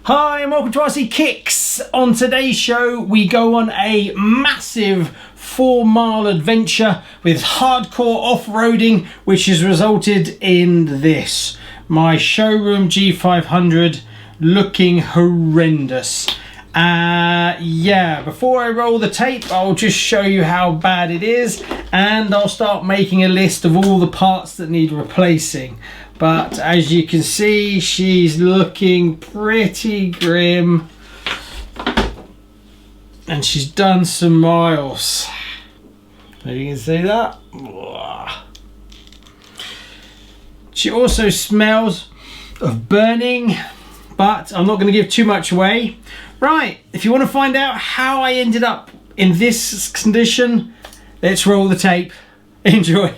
Hi and welcome to RCKicks. On today's show we go on a massive 4-mile adventure with hardcore off-roading, which has resulted in this. My showroom G500 looking horrendous. Yeah, before I roll the tape I'll just show you how bad it is, and I'll start making a list of all the parts that need replacing. But as you can see, she's looking pretty grim and she's done some miles. You can see that. She also smells of burning, but I'm not going to give too much away. Right, if you want to find out how I ended up in this condition, let's roll the tape. Enjoy.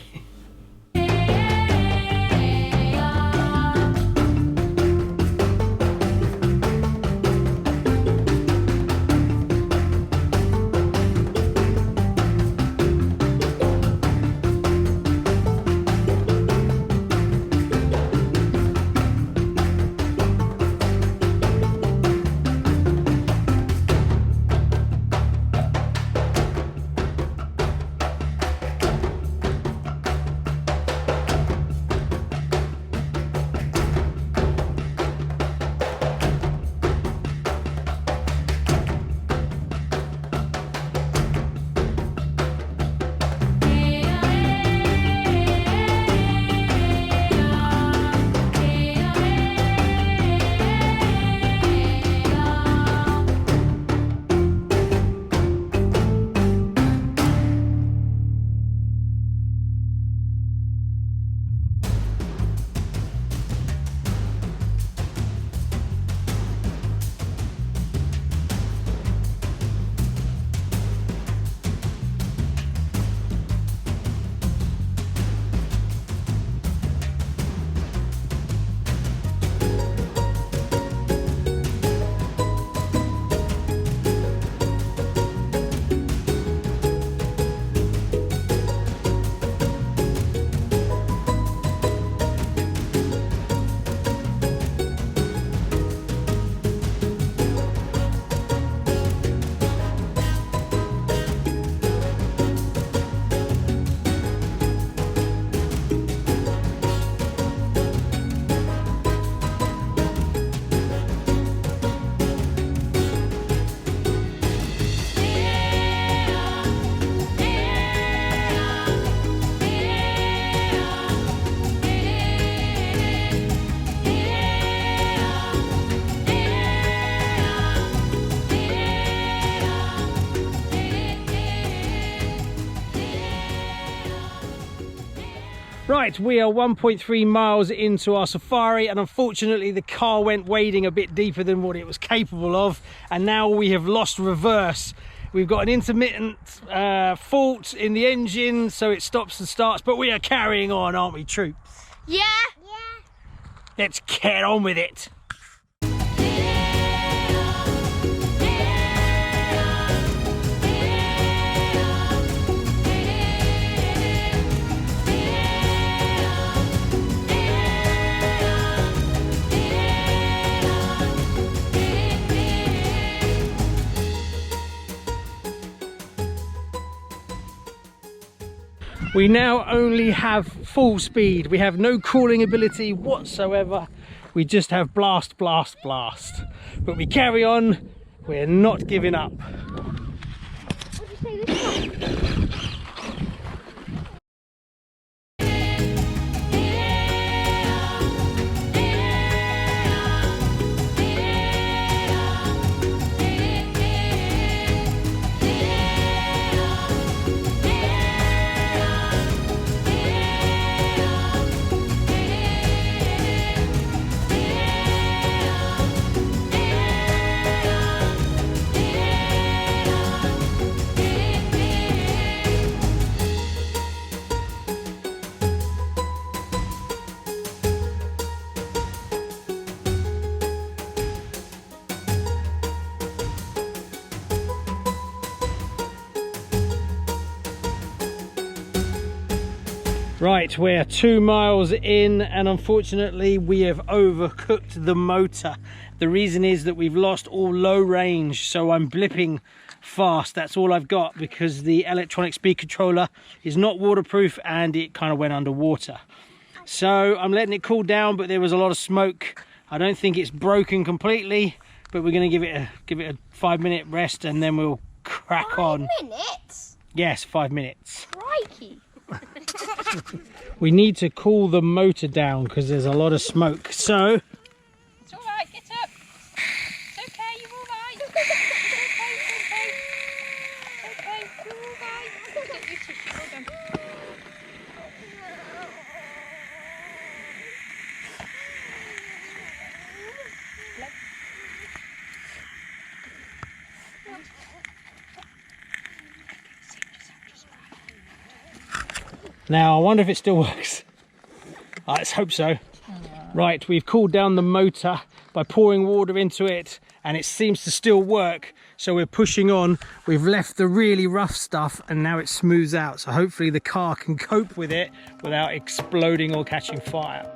Right, we are 1.3 miles into our safari, and unfortunately the car went wading a bit deeper than what it was capable of, and now we have lost reverse. We've got an intermittent fault in the engine, so it stops and starts, but we are carrying on, aren't we, troops? Yeah. Let's get on with it. We now only have full speed. We have no cooling ability whatsoever. We just have blast, blast, blast. But we carry on. We're not giving up. What did you say this one? Right, we're 2 miles in and unfortunately we have overcooked the motor. The reason is that we've lost all low range, so I'm blipping fast. That's all I've got because the electronic speed controller is not waterproof and it kind of went underwater. So I'm letting it cool down, but there was a lot of smoke. I don't think it's broken completely, but we're going to give it a 5-minute rest and then we'll crack on. 5 minutes? Yes, 5 minutes. Crikey. We need to cool the motor down because there's a lot of smoke. So It's all right, get up. It's okay, you're all right. It's okay, you're all right. Get your tissue, well done. now I wonder if it still works. Let's hope so. Right, we've cooled down the motor by pouring water into it and it seems to still work. So we're pushing on. We've left the really rough stuff and now it smooths out. So hopefully the car can cope with it without exploding or catching fire.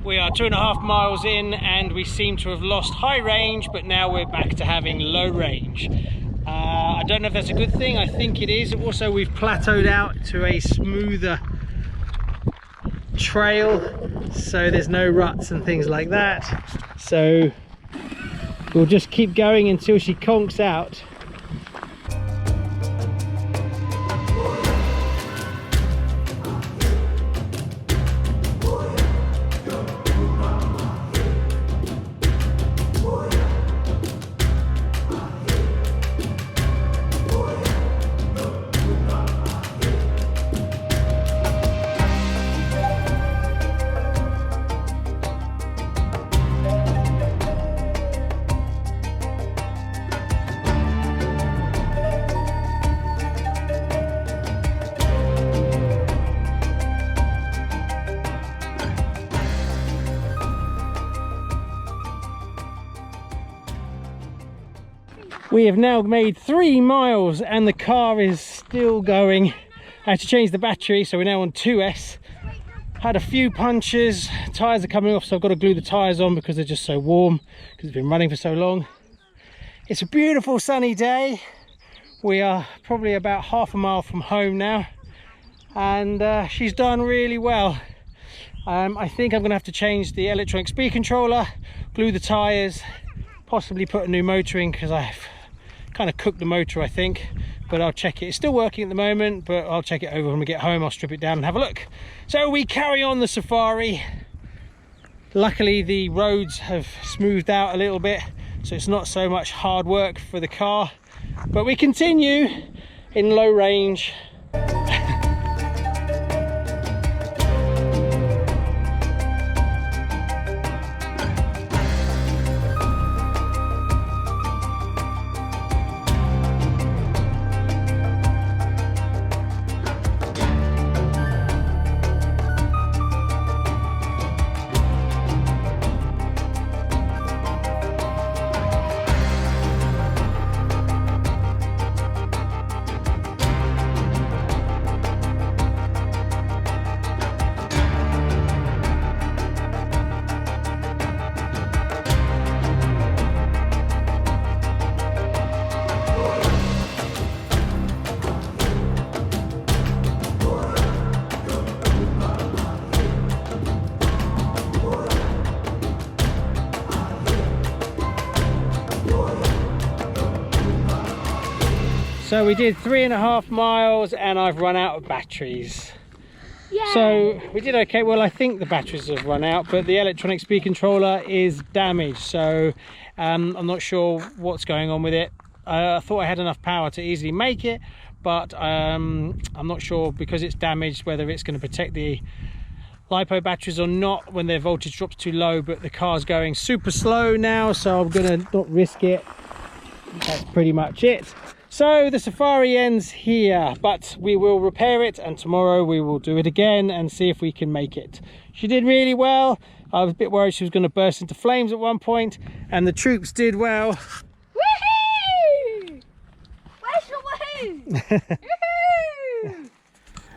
We are 2.5 miles in and we seem to have lost high range, but now we're back to having low range. I don't know if that's a good thing. I think it is. Also, we've plateaued out to a smoother trail, so there's no ruts and things like that. So we'll just keep going until she conks out. We have now made 3 miles and the car is still going. I had to change the battery, so we're now on 2S. Had a few punctures, tyres are coming off, so I've got to glue the tyres on because they're just so warm, because it's been running for so long. It's a beautiful sunny day. We are probably about half a mile from home now, and she's done really well. I think I'm going to have to change the electronic speed controller, glue the tyres, possibly put a new motor in because I've kind of cooked the motor, I think, but I'll check it. It's still working at the moment, but I'll check it over when we get home. I'll strip it down and have a look. So we carry on the safari. Luckily the roads have smoothed out a little bit, so it's not so much hard work for the car, but we continue in low range. So we did 3.5 miles and I've run out of batteries. Yay. So we did okay. Well, I think the batteries have run out, but the electronic speed controller is damaged. So I'm not sure what's going on with it. I thought I had enough power to easily make it, but I'm not sure, because it's damaged, whether it's going to protect the LiPo batteries or not when their voltage drops too low. But the car's going super slow now, so I'm gonna not risk it. That's pretty much it. So the safari ends here, but we will repair it, and tomorrow we will do it again and see if we can make it. She did really well. I was a bit worried she was going to burst into flames at one point, and the troops did well. Woohoo! Where's your woohoo? Woohoo!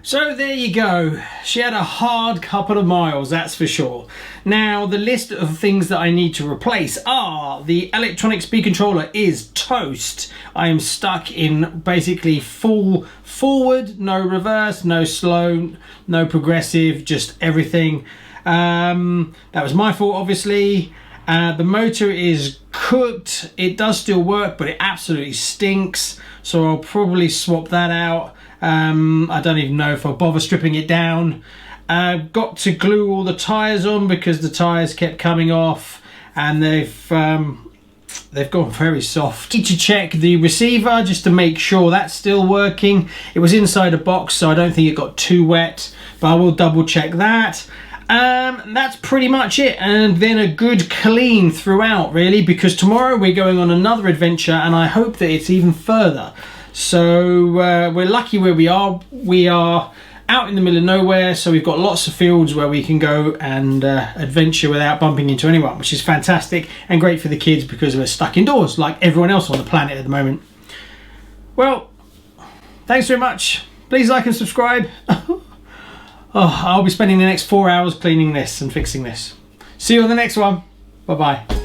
So there you go. She had a hard couple of miles, that's for sure. Now the list of things that I need to replace are: the electronic speed controller is toast. I am stuck in basically full forward, no reverse, no slow, no progressive, just everything. That was my fault, obviously. The motor is cooked. It does still work, but it absolutely stinks, so I'll probably swap that out. I don't even know if I'll bother stripping it down. Got to glue all the tyres on because the tyres kept coming off, and they've gone very soft. Need to check the receiver just to make sure that's still working. It was inside a box, so I don't think it got too wet, but I will double check that. That's pretty much it, and then a good clean throughout, really, because tomorrow we're going on another adventure, and I hope that it's even further. So we're lucky where we are. We are out in the middle of nowhere, so we've got lots of fields where we can go and adventure without bumping into anyone, which is fantastic and great for the kids because we're stuck indoors like everyone else on the planet at the moment. Well, thanks very much. Please like and subscribe. I'll be spending the next 4 hours cleaning this and fixing this. See you on the next one. Bye bye.